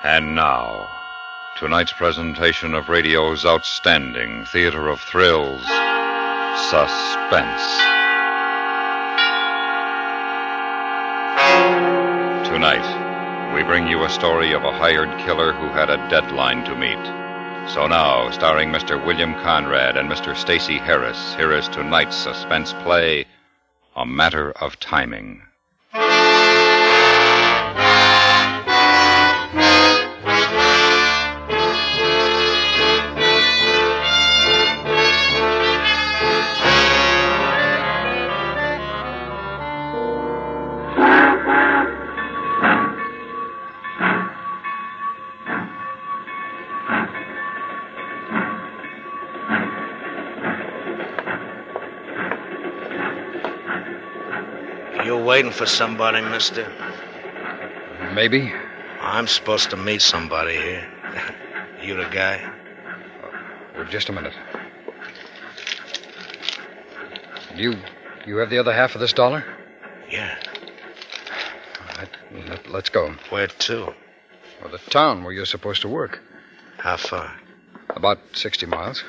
And now, tonight's presentation of radio's outstanding theater of thrills, Suspense. Tonight, we bring you a story of a hired killer who had a deadline to meet. So now, starring Mr. William Conrad and Mr. Stacey Harris, here is tonight's suspense play, A Matter of Timing. You waiting for somebody, mister? Maybe. I'm supposed to meet somebody here. You the guy? Just a minute. You have the other half of this dollar? Yeah. All right, let's go. Where to? Well, the town where you're supposed to work. How far? About 60 miles.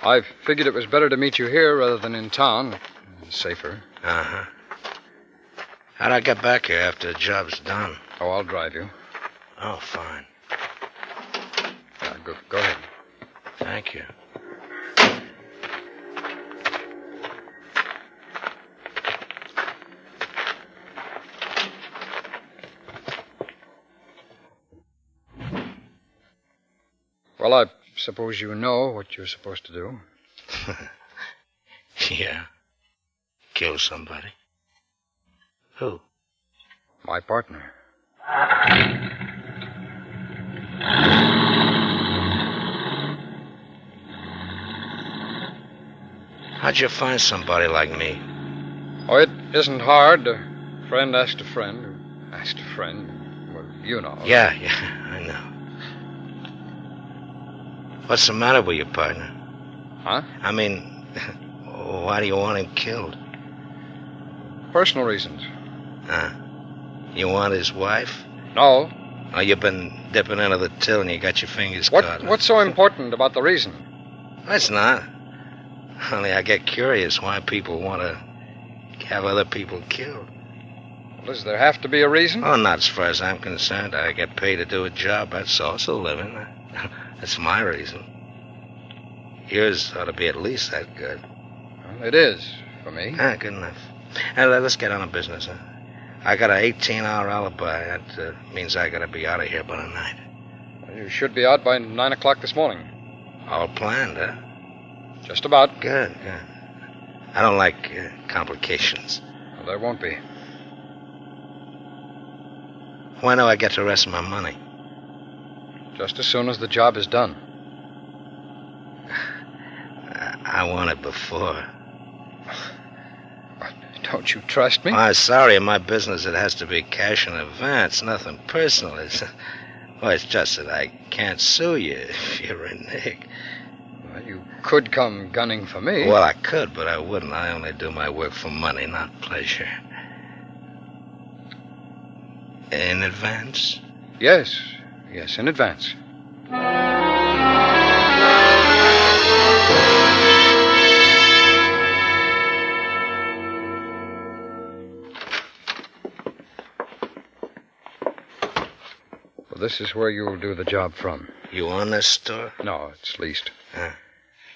I figured it was better to meet you here rather than in town. It's safer. Uh-huh. How'd I get back here after the job's done? Oh, I'll drive you. Oh, fine. Yeah, go ahead. Thank you. Well, I suppose you know what you're supposed to do. Yeah. Kill somebody. Who? My partner. How'd you find somebody like me? Oh, it isn't hard. A friend asked a friend who asked a friend. Well, you know. Yeah, I know. What's the matter with your partner? Huh? I mean, why do you want him killed? Personal reasons. You want his wife? No. Oh, you've been dipping into the till and you got your fingers caught. What's so important about the reason? It's not. Only I get curious why people want to have other people killed. Well, does there have to be a reason? Oh, not as far as I'm concerned. I get paid to do a job. That's also living. That's my reason. Yours ought to be at least that good. Well, it is, for me. Good enough. Let's get on to business. I got an 18-hour alibi. That means I got to be out of here by tonight. Well, you should be out by 9 o'clock this morning. All planned, huh? Just about. Good. I don't like complications. Well, there won't be. When do I get the rest of my money? Just as soon as the job is done. I want it before. Don't you trust me? I'm sorry. In my business, it has to be cash in advance. Nothing personal. It's just that I can't sue you if you renege. Well, you could come gunning for me. Well, I could, but I wouldn't. I only do my work for money, not pleasure. In advance? Yes, in advance. Well, this is where you'll do the job from. You own this store? No, it's leased.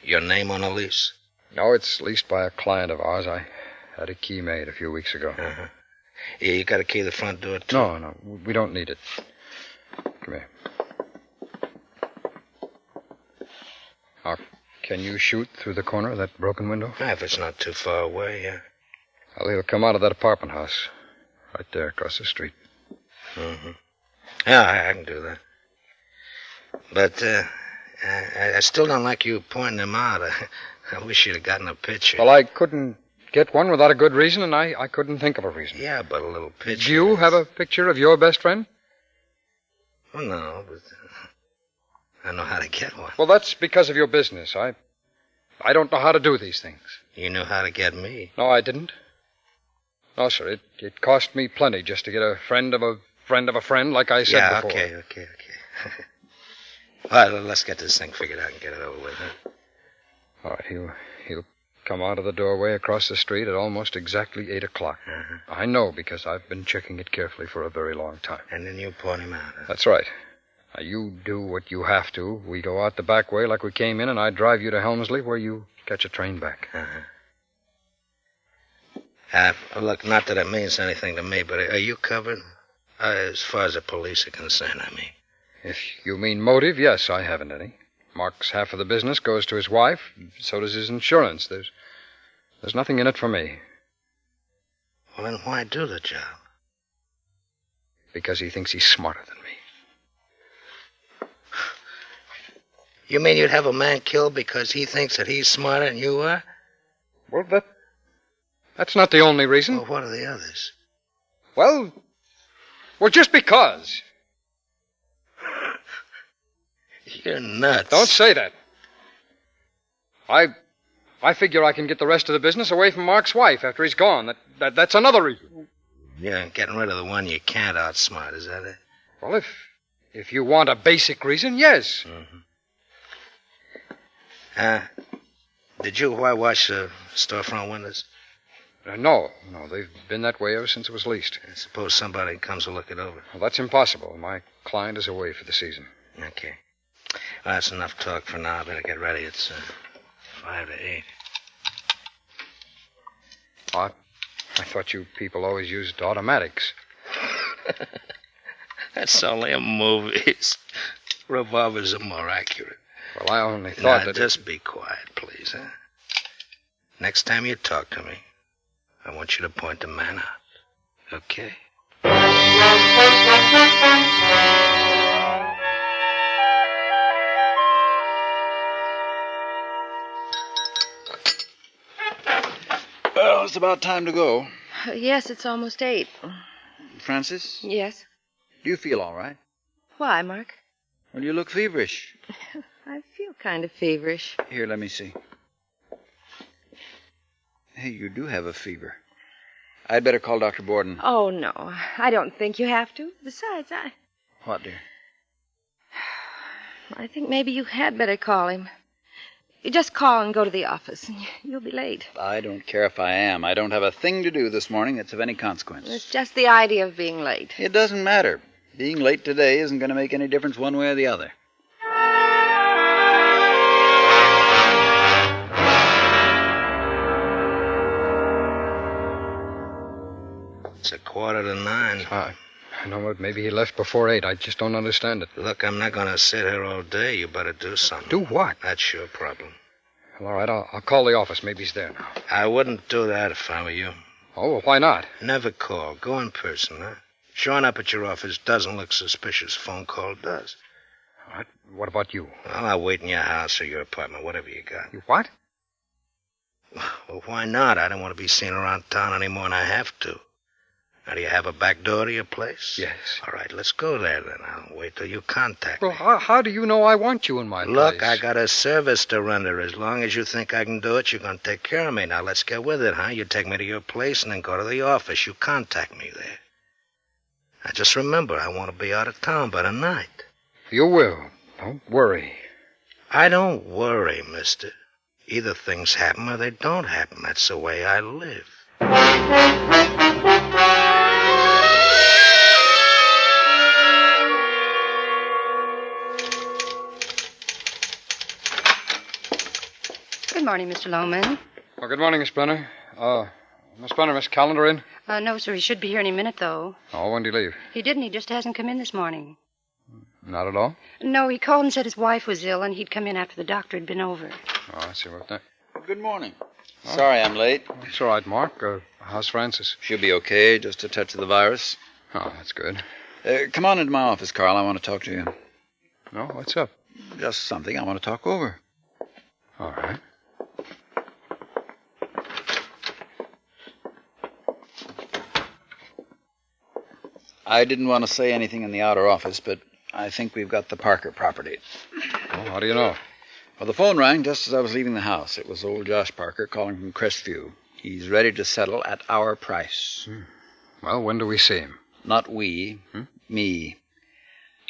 Your name on a lease? No, it's leased by a client of ours. I had a key made a few weeks ago. Yeah, you got to key the front door, too? No, we don't need it. Come here. Now, can you shoot through the corner of that broken window? If it's not too far away, yeah. Well, he'll come out of that apartment house. Right there across the street. Yeah, I can do that. But, I still don't like you pointing him out. I wish you'd have gotten a picture. Well, I couldn't get one without a good reason, and I couldn't think of a reason. Yeah, but a little picture. Do you have a picture of your best friend? Well, no, but I know how to get one. Well, that's because of your business. I don't know how to do these things. You knew how to get me. No, I didn't. Oh, sir, it cost me plenty just to get a friend of a friend of a friend, like I said before. Okay. Well, let's get this thing figured out and get it over with, huh? All right, he'll come out of the doorway across the street at almost exactly 8 o'clock. Uh-huh. I know because I've been checking it carefully for a very long time. And then you point him out, huh? That's right. Now, you do what you have to. We go out the back way like we came in, and I drive you to Helmsley where you catch a train back. Look, not that it means anything to me, but are you covered? As far as the police are concerned, I mean. If you mean motive, yes, I haven't any. Mark's half of the business goes to his wife. So does his insurance. There's nothing in it for me. Well, then why do the job? Because he thinks he's smarter than me. You mean you'd have a man killed because he thinks that he's smarter than you are? Well, that's not the only reason. Well, what are the others? Well, just because. You're nuts. Don't say that. I figure I can get the rest of the business away from Mark's wife after he's gone. That's another reason. Yeah, getting rid of the one you can't outsmart, is that it? Well, if you want a basic reason, yes. Did you whitewash the storefront windows? No, they've been that way ever since it was leased. I suppose somebody comes to look it over. Well, that's impossible. My client is away for the season. Okay. Well, that's enough talk for now. I better get ready. It's 5 to 8. I thought you people always used automatics. That's only in movies. Revolvers are more accurate. Well, I only thought that... Just be quiet, please, huh? Next time you talk to me, I want you to point the man out. Okay? Well, it's about time to go. Yes, it's almost 8. Francis, Yes? do you feel all right? Why, Mark? Well, you look feverish. I feel kind of feverish. Here, let me see. Hey, you do have a fever. I'd better call Dr. Borden. Oh, no. I don't think you have to. Besides, What, dear? I think maybe you had better call him. You just call and go to the office, and you'll be late. I don't care if I am. I don't have a thing to do this morning that's of any consequence. It's just the idea of being late. It doesn't matter. Being late today isn't going to make any difference one way or the other. It's 8:45. I know what. Maybe he left before 8. I just don't understand it. Look, I'm not going to sit here all day. You better do something. Do what? That's your problem. Well, all right, I'll call the office. Maybe he's there now. I wouldn't do that if I were you. Oh, well, why not? Never call. Go in person, huh? Showing up at your office doesn't look suspicious. Phone call does. All right, what about you? Well, I'll wait in your house or your apartment, whatever you got. You what? Well, why not? I don't want to be seen around town any more than I have to. Now, do you have a back door to your place? Yes. All right, let's go there then. I'll wait till you contact Well, me. how do you know I want you in my Look, place? I got a service to render. As long as you think I can do it, you're going to take care of me. Now, let's get with it, huh? You take me to your place and then go to the office. You contact me there. Now, just remember, I want to be out of town by the night. You will. Don't worry. I don't worry, mister. Either things happen or they don't happen. That's the way I live. Good morning, Mr. Loman. Well, good morning, Miss Brenner. Miss Brenner, Miss Callender in? No, sir, he should be here any minute, though. Oh, when did he leave? He didn't. He just hasn't come in this morning. Not at all? No, he called and said his wife was ill, and he'd come in after the doctor had been over. Oh, I see what that... Good morning. Sorry I'm late. It's all right, Mark. How's Francis? She'll be okay, just a touch of the virus. Oh, that's good. Come on into my office, Carl. I want to talk to you. No, what's up? Just something I want to talk over. All right. I didn't want to say anything in the outer office, but I think we've got the Parker property. Oh, how do you know? Well, the phone rang just as I was leaving the house. It was old Josh Parker calling from Crestview. He's ready to settle at our price. Well, when do we see him? Not we. Me.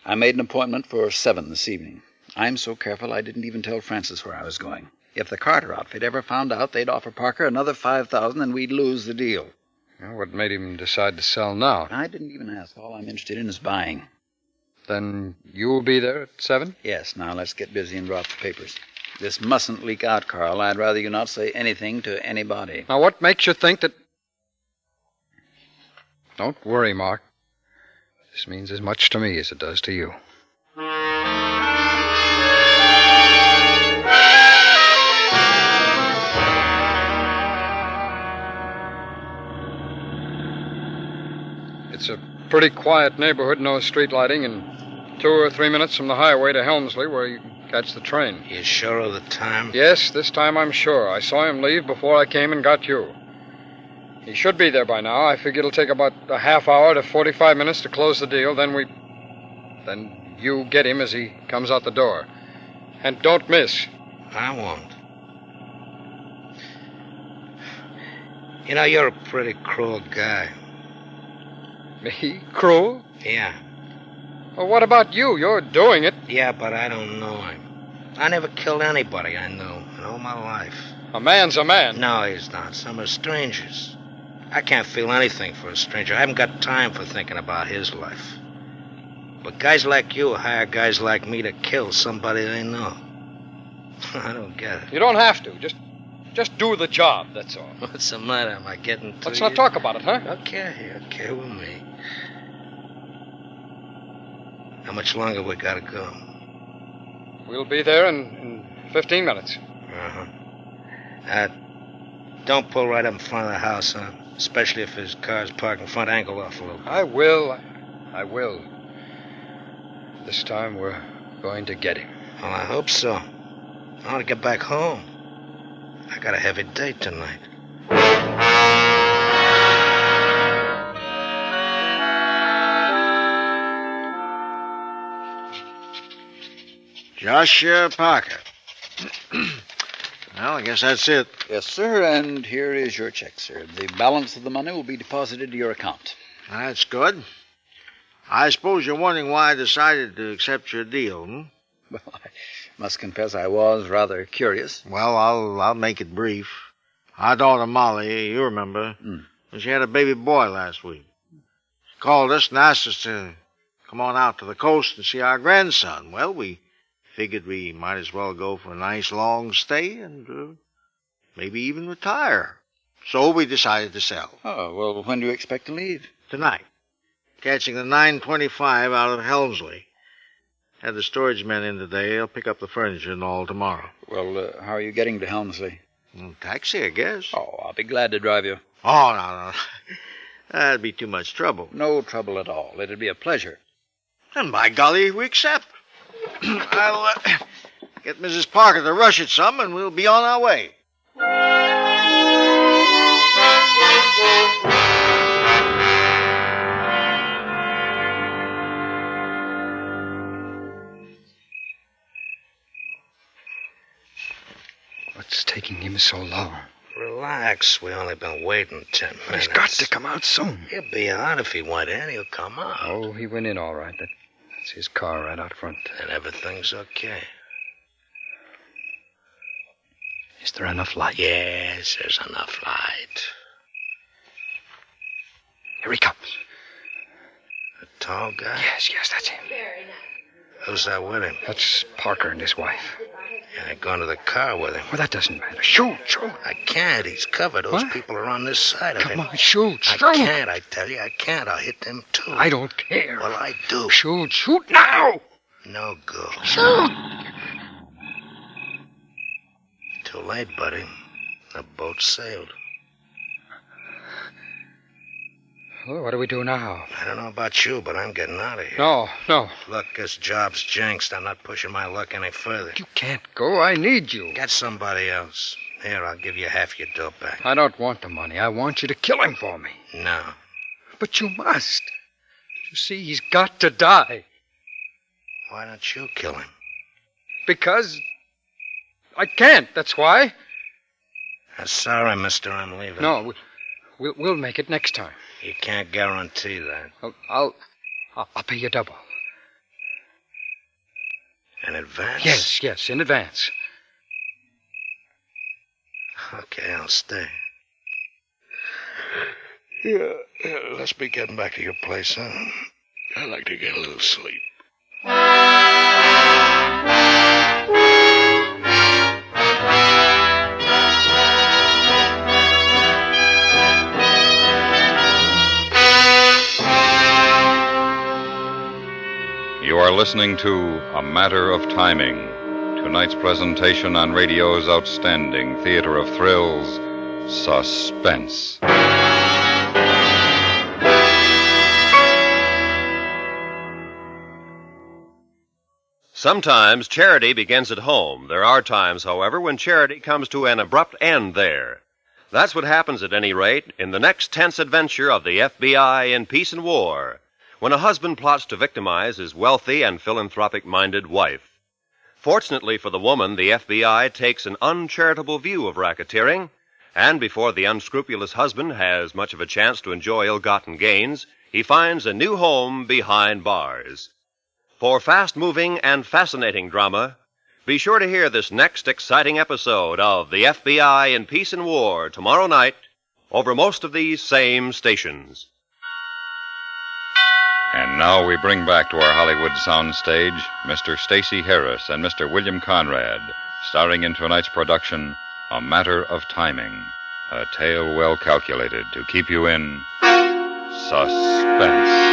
I made an appointment for 7 this evening. I'm so careful I didn't even tell Francis where I was going. If the Carter outfit ever found out, they'd offer Parker another $5,000 and we'd lose the deal. Well, what made him decide to sell now? I didn't even ask. All I'm interested in is buying. Then you'll be there at 7? Yes, now let's get busy and drop the papers. This mustn't leak out, Carl. I'd rather you not say anything to anybody. Now, what makes you think that... Don't worry, Mark. This means as much to me as it does to you. It's a pretty quiet neighborhood, no street lighting, and 2 or 3 minutes from the highway to Helmsley where you can catch the train. You sure of the time? Yes, this time I'm sure. I saw him leave before I came and got you. He should be there by now. I figure it'll take about a half hour to 45 minutes to close the deal. Then you get him as he comes out the door. And don't miss. I won't. You know, you're a pretty cruel guy. Me? Cruel? Yeah. Well, what about you? You're doing it. Yeah, but I don't know him. I never killed anybody I knew in all my life. A man's a man. No, he's not. Some are strangers. I can't feel anything for a stranger. I haven't got time for thinking about his life. But guys like you hire guys like me to kill somebody they know. I don't get it. You don't have to. Just do the job, that's all. What's the matter? Am I getting to Let's you? not talk about it, huh? Okay with me. How much longer we gotta go? We'll be there in 15 minutes. Don't pull right up in front of the house, huh? Especially if his car's parked in front, angle off a little bit. I will. This time we're going to get him. Well, I hope so. I want to get back home. I got a heavy date tonight. Joshua Parker. Well, I guess that's it. Yes, sir, and here is your check, sir. The balance of the money will be deposited to your account. That's good. I suppose you're wondering why I decided to accept your deal, hmm? Well, I must confess I was rather curious. Well, I'll make it brief. Our daughter Molly, you remember, she had a baby boy last week. She called us and asked us to come on out to the coast and see our grandson. Well, we figured we might as well go for a nice long stay and maybe even retire. So we decided to sell. Oh, well, when do you expect to leave? Tonight. Catching the 9:25 out of Helmsley. Had the storage men in today. They'll pick up the furniture and all tomorrow. Well, how are you getting to Helmsley? Taxi, I guess. Oh, I'll be glad to drive you. Oh, no. That'd be too much trouble. No trouble at all. It'd be a pleasure. And by golly, we accept. I'll get Mrs. Parker to rush it some, and we'll be on our way. What's taking him so long? Relax. We only been waiting 10 minutes. He's got to come out soon. He'll be out if he went in. He'll come out. Oh, he went in all right. That's his car right out front. And everything's okay. Is there enough light? Yes, there's enough light. Here he comes. A tall guy? Yes, that's him. Who's that with him? That's Parker and his wife. And they're going to the car with him. Well, that doesn't matter. Shoot. I can't. He's covered. Those What? people are on this side of him. Come on, shoot. I can't, I tell you. I can't. I'll hit them, too. I don't care. Well, I do. Shoot now. No go. Shoot. Too late, buddy. The boat sailed. Well, what do we do now? I don't know about you, but I'm getting out of here. No. Look, this job's jinxed. I'm not pushing my luck any further. You can't go. I need you. Get somebody else. Here, I'll give you half your dough back. I don't want the money. I want you to kill him for me. No. But you must. You see, he's got to die. Why don't you kill him? Because I can't, that's why. Sorry, mister, I'm leaving. No, we'll make it next time. You can't guarantee that. I'll pay you double. In advance? Yes, in advance. Okay, I'll stay. Yeah, let's be getting back to your place, huh? I'd like to get a little sleep. You are listening to A Matter of Timing, tonight's presentation on radio's outstanding theater of thrills, Suspense. Sometimes charity begins at home. There are times, however, when charity comes to an abrupt end there. That's what happens, at any rate, in the next tense adventure of the FBI in Peace and War, when a husband plots to victimize his wealthy and philanthropic-minded wife. Fortunately for the woman, the FBI takes an uncharitable view of racketeering, and before the unscrupulous husband has much of a chance to enjoy ill-gotten gains, he finds a new home behind bars. For fast-moving and fascinating drama, be sure to hear this next exciting episode of the FBI in Peace and War tomorrow night over most of these same stations. And now we bring back to our Hollywood soundstage Mr. Stacey Harris and Mr. William Conrad, starring in tonight's production, A Matter of Timing, a tale well calculated to keep you in suspense.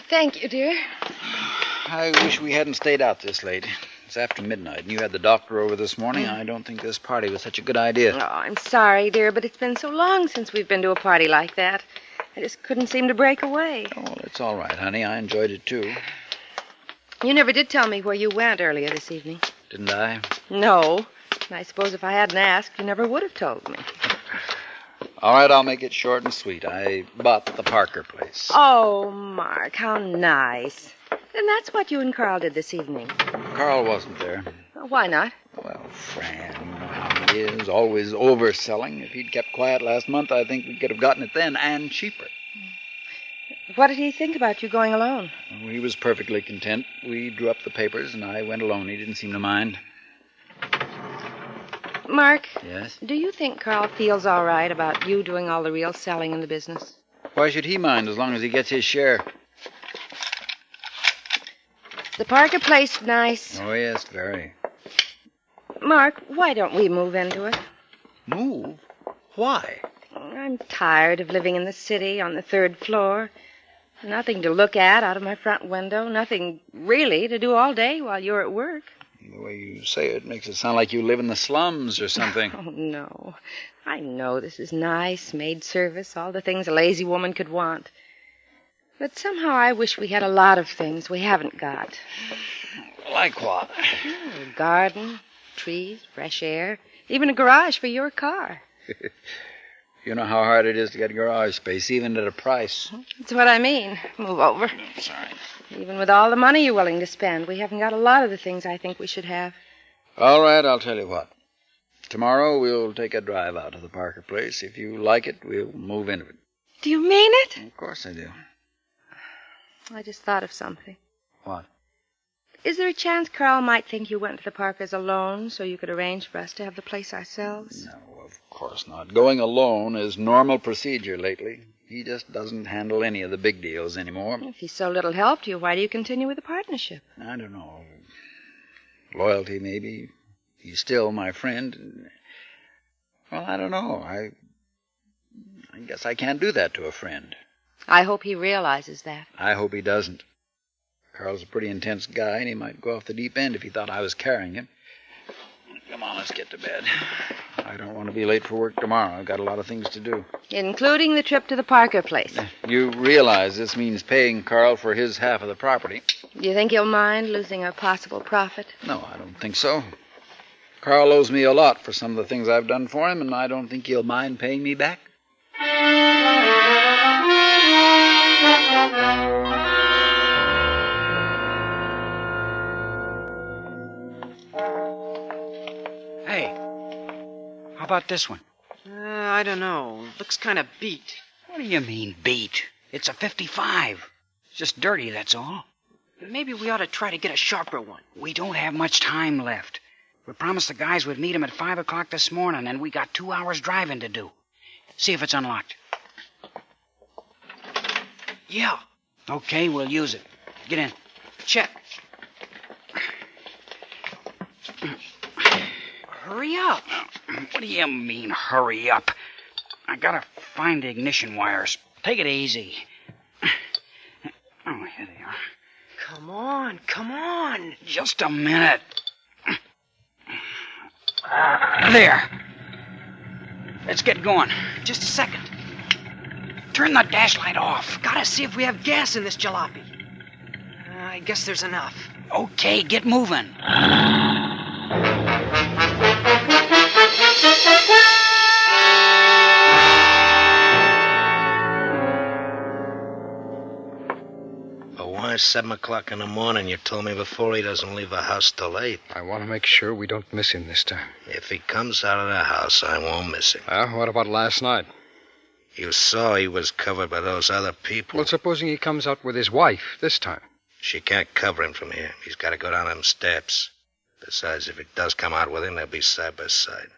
Thank you, dear. I wish we hadn't stayed out this late. It's after midnight, and you had the doctor over this morning. I don't think this party was such a good idea. Oh, I'm sorry, dear, but it's been so long since we've been to a party like that. I just couldn't seem to break away. Oh, well, it's all right, honey. I enjoyed it, too. You never did tell me where you went earlier this evening. Didn't I? No. And I suppose if I hadn't asked, you never would have told me. All right, I'll make it short and sweet. I bought the Parker place. Oh, Mark, how nice. Then that's what you and Carl did this evening. Carl wasn't there. Why not? Well, Fran, you know how he is, always overselling. If he'd kept quiet last month, I think we could have gotten it then, and cheaper. What did he think about you going alone? Well, he was perfectly content. We drew up the papers, and I went alone. He didn't seem to mind. Mark, Yes? do you think Carl feels all right about you doing all the real selling in the business? Why should he mind as long as he gets his share? The Parker place nice. Oh, yes, very. Mark, why don't we move into it? Move? Why? I'm tired of living in the city on the 3rd floor. Nothing to look at out of my front window. Nothing really to do all day while you're at work. The way you say it makes it sound like you live in the slums or something. Oh, no. I know this is nice, maid service, all the things a lazy woman could want. But somehow I wish we had a lot of things we haven't got. Like what? A garden, trees, fresh air, even a garage for your car. You know how hard it is to get garage space, even at a price. That's what I mean. Move over. Sorry. Even with all the money you're willing to spend, we haven't got a lot of the things I think we should have. All right, I'll tell you what. Tomorrow we'll take a drive out to the Parker place. If you like it, we'll move into it. Do you mean it? Of course I do. I just thought of something. What? Is there a chance Carl might think you went to the Parkers alone so you could arrange for us to have the place ourselves? No, of course not. Going alone is normal procedure lately. He just doesn't handle any of the big deals anymore. If he's so little help to you, why do you continue with the partnership? I don't know. Loyalty, maybe. He's still my friend. Well, I don't know. I guess I can't do that to a friend. I hope he realizes that. I hope he doesn't. Carl's a pretty intense guy, and he might go off the deep end if he thought I was carrying him. Come on, let's get to bed. I don't want to be late for work tomorrow. I've got a lot of things to do. Including the trip to the Parker place. You realize this means paying Carl for his half of the property. Do you think he'll mind losing a possible profit? No, I don't think so. Carl owes me a lot for some of the things I've done for him, and I don't think he'll mind paying me back. Hey, how about this one? I don't know. Looks kind of beat. What do you mean, beat? It's a 55. It's just dirty, that's all. Maybe we ought to try to get a sharper one. We don't have much time left. We promised the guys we'd meet 'em at 5 o'clock this morning, and we got 2 hours driving to do. See if it's unlocked. Yeah. Okay, we'll use it. Get in. Check. Hurry up. What do you mean, hurry up? I gotta find the ignition wires. Take it easy. Oh, here they are. Come on, come on. Just a minute. There. Let's get going. Just a second. Turn the dash light off. Gotta see if we have gas in this jalopy. I guess there's enough. Okay, get moving. But why 7 o'clock in the morning? You told me before he doesn't leave the house till 8. I want to make sure we don't miss him this time. If he comes out of the house, I won't miss him. What about last night? You saw he was covered by those other people. Well, supposing he comes out with his wife this time. She can't cover him from here. He's got to go down them steps. Besides, if it does come out with him, they'll be side by side.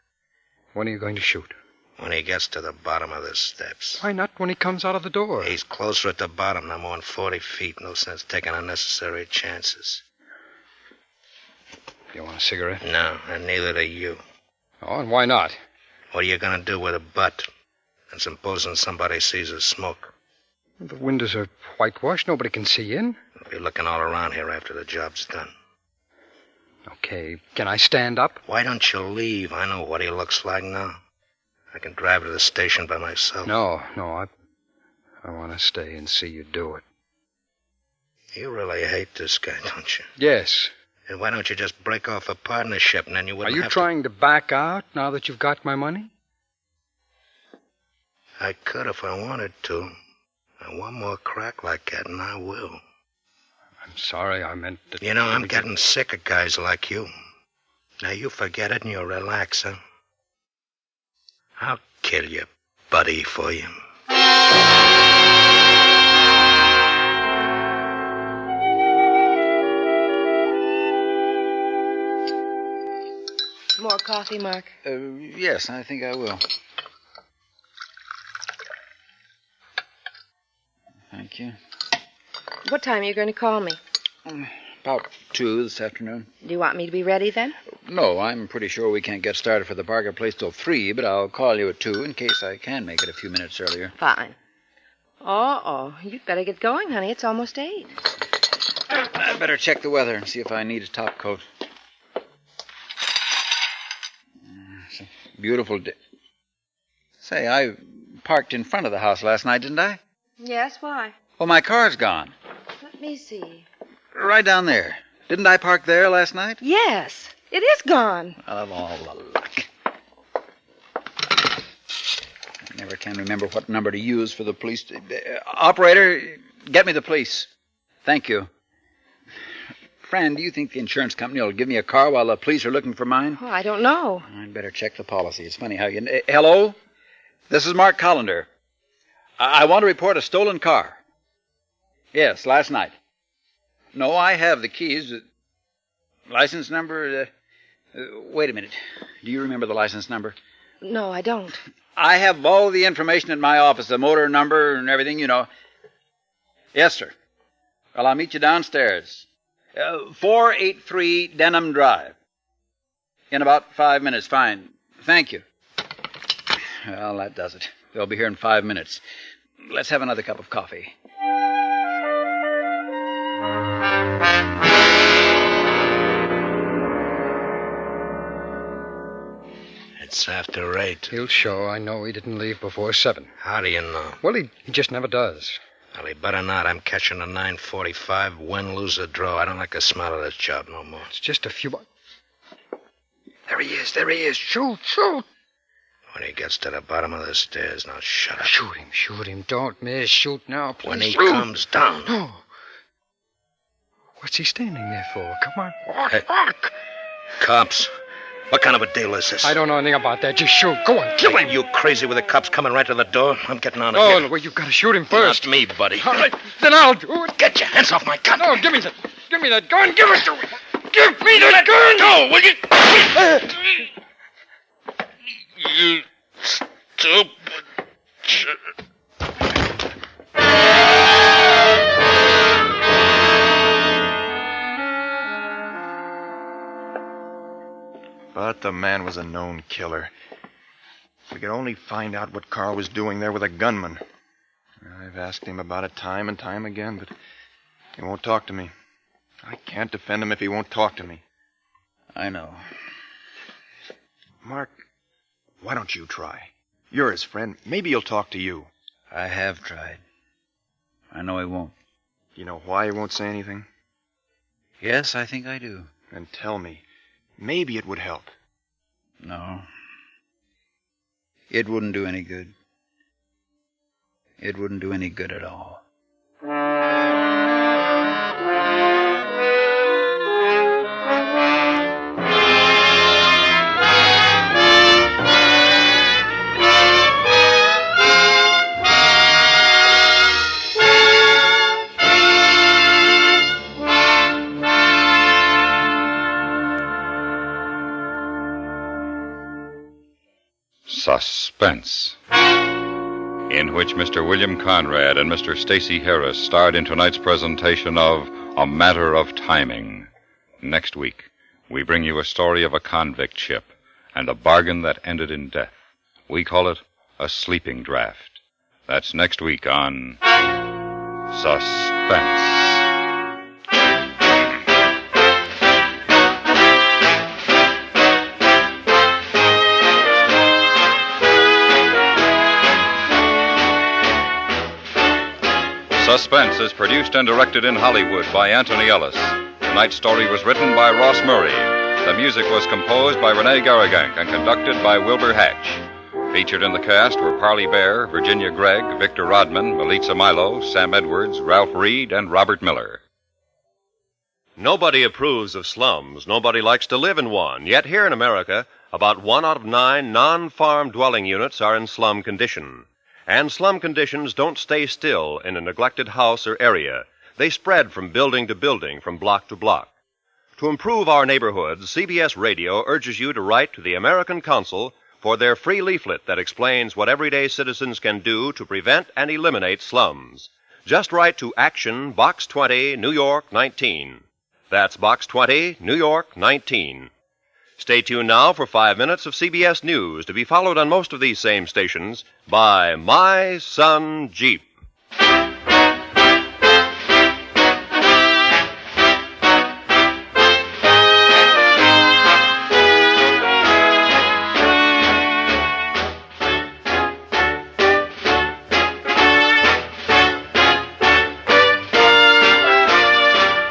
When are you going to shoot? When he gets to the bottom of the steps. Why not when he comes out of the door? He's closer at the bottom, no more than 40 feet. No sense taking unnecessary chances. You want a cigarette? No, and neither do you. Oh, and why not? What are you going to do with a butt? And supposing somebody sees us smoke? The windows are whitewashed. Nobody can see in. We'll be looking all around here after the job's done. Okay, can I stand up? Why don't you leave? I know what he looks like now. I can drive to the station by myself. No, I want to stay and see you do it. You really hate this guy, don't you? Yes. And why don't you just break off a partnership and then you wouldn't Are you have trying to back out now that you've got my money? I could if I wanted to. And one more crack like that and I will. I'm sorry, I meant that... You know, I'm getting sick of guys like you. Now you forget it and you relax, huh? I'll kill you, buddy, for you. More coffee, Mark? Yes, I think I will. Thank you. What time are you going to call me? About 2 this afternoon. Do you want me to be ready then? No, I'm pretty sure we can't get started for the Parker place till 3, but I'll call you at 2 in case I can make it a few minutes earlier. Fine. Oh, you'd better get going, honey. It's almost 8. I'd better check the weather and see if I need a top coat. It's a beautiful day. Say, I parked in front of the house last night, didn't I? Yes, why? Well, my car's gone. Let me see. Right down there. Didn't I park there last night? Yes, it is gone. Of all the luck. I never can remember what number to use for the police. Operator, get me the police. Thank you. Fran, do you think the insurance company will give me a car while the police are looking for mine? Oh, I don't know. I'd better check the policy. It's funny how you... hello? This is Mark Collender. I want to report a stolen car. Yes, last night. No, I have the keys. License number? Wait a minute. Do you remember the license number? No, I don't. I have all the information at my office, the motor number and everything, you know. Yes, sir. Well, I'll meet you downstairs. 483 Denham Drive. In about 5 minutes. Fine. Thank you. Well, that does it. They'll be here in 5 minutes. Let's have another cup of coffee. It's after 8. He'll show. I know he didn't leave before 7. How do you know? Well, he just never does. Well, he better not. I'm catching a 9:45. Win, lose, or draw. I don't like the smell of this job no more. It's just a few... There he is. There he is. Shoot, shoot. When he gets to the bottom of the stairs, now shut up. Shoot him, shoot him. Don't miss. Shoot now, please. When he Shoot. comes down. No. What's he standing there for? Come on. What? Hey. Fuck. Cops. What kind of a deal is this? I don't know anything about that. Just shoot. Go on, kill him. You crazy with the cops coming right to the door? I'm getting on it. Oh, here. well, you've got to shoot him first. Not me, buddy. All right, then I'll do it. Get your hands off my gun. No, give me that. Give me that gun. Give it to me. Give me that gun. Go, will you? You stupid. But the man was a known killer. We could only find out what Carl was doing there with a gunman. I've asked him about it time and time again, but he won't talk to me. I can't defend him if he won't talk to me. I know. Mark, why don't you try? You're his friend. Maybe he'll talk to you. I have tried. I know he won't. You know why he won't say anything? Yes, I think I do. Then tell me. Maybe it would help. No. It wouldn't do any good. It wouldn't do any good at all. Suspense, in which Mr. William Conrad and Mr. Stacy Harris starred in tonight's presentation of A Matter of Timing. Next week, we bring you a story of a convict ship and a bargain that ended in death. We call it a sleeping draft. That's next week on Suspense. Suspense is produced and directed in Hollywood by Anthony Ellis. Tonight's story was written by Ross Murray. The music was composed by Rene Garrigank and conducted by Wilbur Hatch. Featured in the cast were Parley Bear, Virginia Gregg, Victor Rodman, Melitza Milo, Sam Edwards, Ralph Reed, and Robert Miller. Nobody approves of slums. Nobody likes to live in one. Yet here in America, about 1 out of 9 non-farm dwelling units are in slum condition. And slum conditions don't stay still in a neglected house or area. They spread from building to building, from block to block. To improve our neighborhoods, CBS Radio urges you to write to the American Council for their free leaflet that explains what everyday citizens can do to prevent and eliminate slums. Just write to Action, Box 20, New York 19. That's Box 20, New York 19. Stay tuned now for 5 minutes of CBS News, to be followed on most of these same stations by My Son Jeep.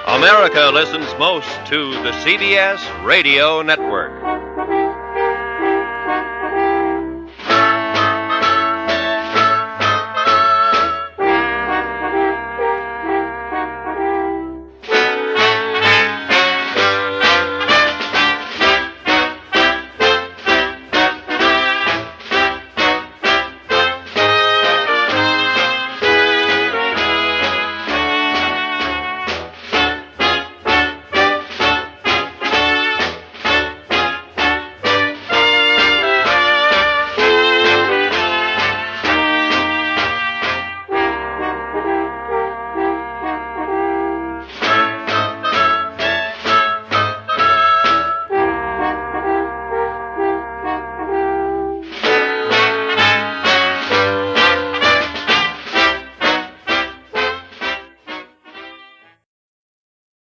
America listens most to the CBS Radio Network.